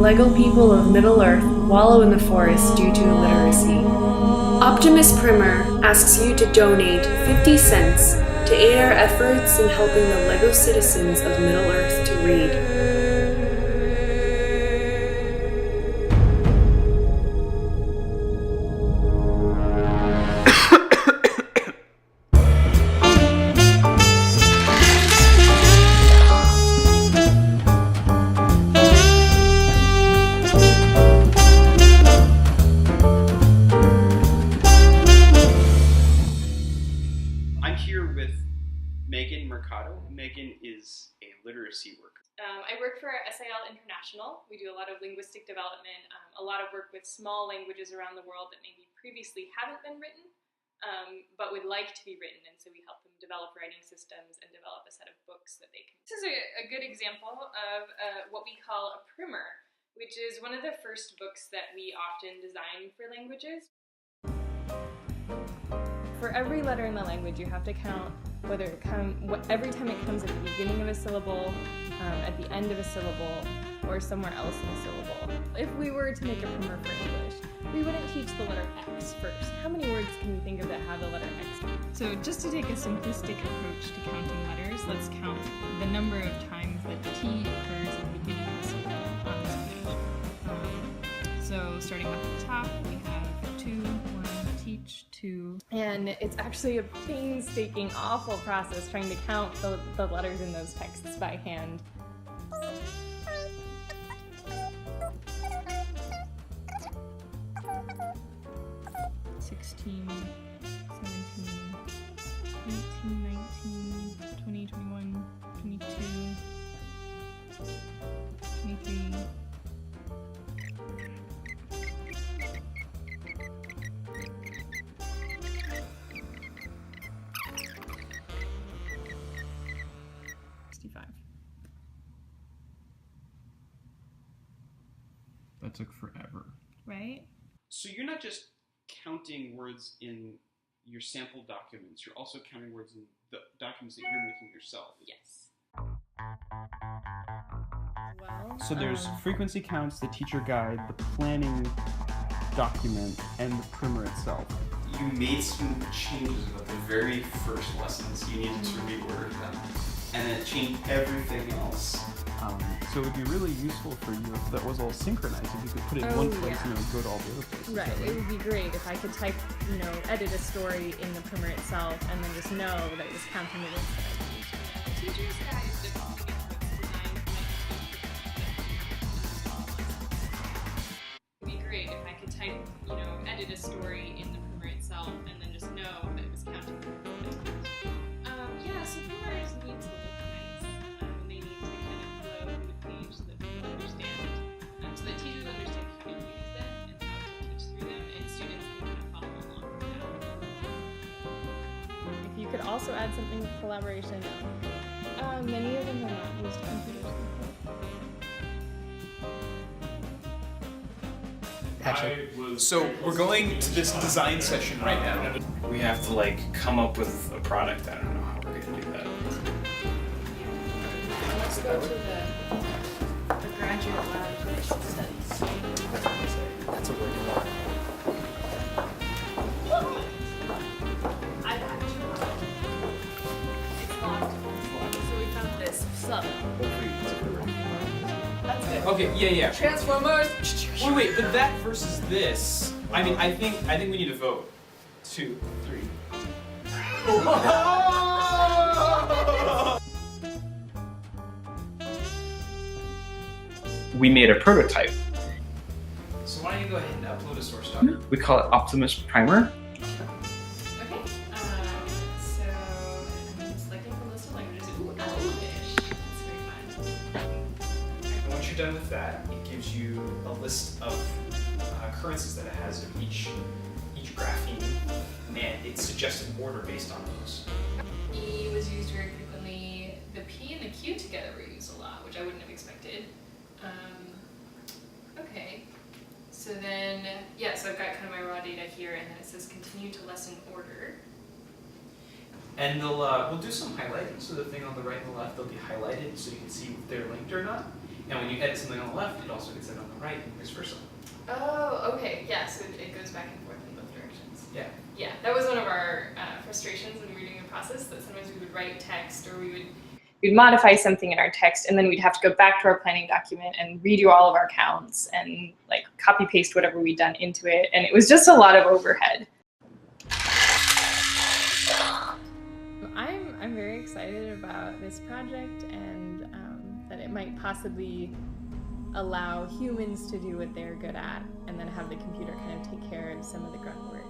Lego people of Middle-earth wallow in the forest due to illiteracy. Optimus Primer asks you to donate 50 cents to aid our efforts in helping the Lego citizens of Middle-earth to read. Megan is a literacy worker. I work for SIL International. We do a lot of linguistic development, a lot of work with small languages around the world that maybe previously haven't been written, but would like to be written, and so we help them develop writing systems and develop a set of books that they can. This is a good example of what we call a primer, which is one of the first books that we often design for languages. For every letter in the language, you have to count every time it comes at the beginning of a syllable, at the end of a syllable, or somewhere else in a syllable. If we were to make a primer for English, we wouldn't teach the letter X first. How many words can you think of that have the letter X? So just to take a simplistic approach to counting letters, let's count the number of times that T occurs at the beginning of a syllable on this page. So starting off at the top, we have 2, 1, teach, 2. And it's actually a painstaking, awful process trying to count the letters in those texts by hand. $16, $17, $18, $19, $20, $21, $22, $23. That took forever. Right? So you're not just counting words in your sample documents, you're also counting words in the documents that you're making yourself. Yes. So there's frequency counts, the teacher guide, the planning document, and the primer itself. You made some changes about the very first lessons. You needed to reorder them, and it changed everything else. So it would be really useful for you if that was all synchronized. If you could put it in one place and it would go to all the other places. Right, it would be great if I could type, edit a story in the primer itself and then just know that it was counting the words that I used. Teacher's guide is developing it would be great if I could type, edit a story in the primer itself and then just know that it was counting the words that I used. So primers need to look nice. They need to kind of flow through the page so that people understand, so that teachers understand how to use them and how to teach through them, and students can kind of follow along with that. If you could also add something with collaboration, many of them are not used computers before. So we're going to this design session right now. We have to come up with a product. I don't know how we're gonna do that. Let's go to the graduate lab of basic studies. That's a word you want. I've actually it's locked. So we found this sub. That's good. Okay, yeah. Transformers. Wait, but that versus this. I think we need to vote. 2, 3. We made a prototype. So why don't you go ahead and upload a source document? We call it Optimus Primer. Okay. So I'm selecting from a list of languages. Ooh, Elvish. That's very fun. And once you're done with that, it gives you a list of occurrences that it has of each grapheme, and it's suggested order based on those. E was used very frequently. The P and the Q together were used a lot, which I wouldn't have expected. Okay. So then, so I've got kind of my raw data here, and then it says continue to lesson order. And we'll do some highlighting, so the thing on the right and the left, they'll be highlighted so you can see if they're linked or not. And when you edit something on the left, it also gets edited on the right, and vice versa. Oh, okay. Yeah, so it goes back and forth in both directions. Yeah. Yeah, that was one of our frustrations when we were doing the process, that sometimes we would write text or we'd modify something in our text, and then we'd have to go back to our planning document and redo all of our counts and like copy paste whatever we'd done into it, and it was just a lot of overhead. I'm very excited about this project, and that it might possibly allow humans to do what they're good at and then have the computer kind of take care of some of the grunt work.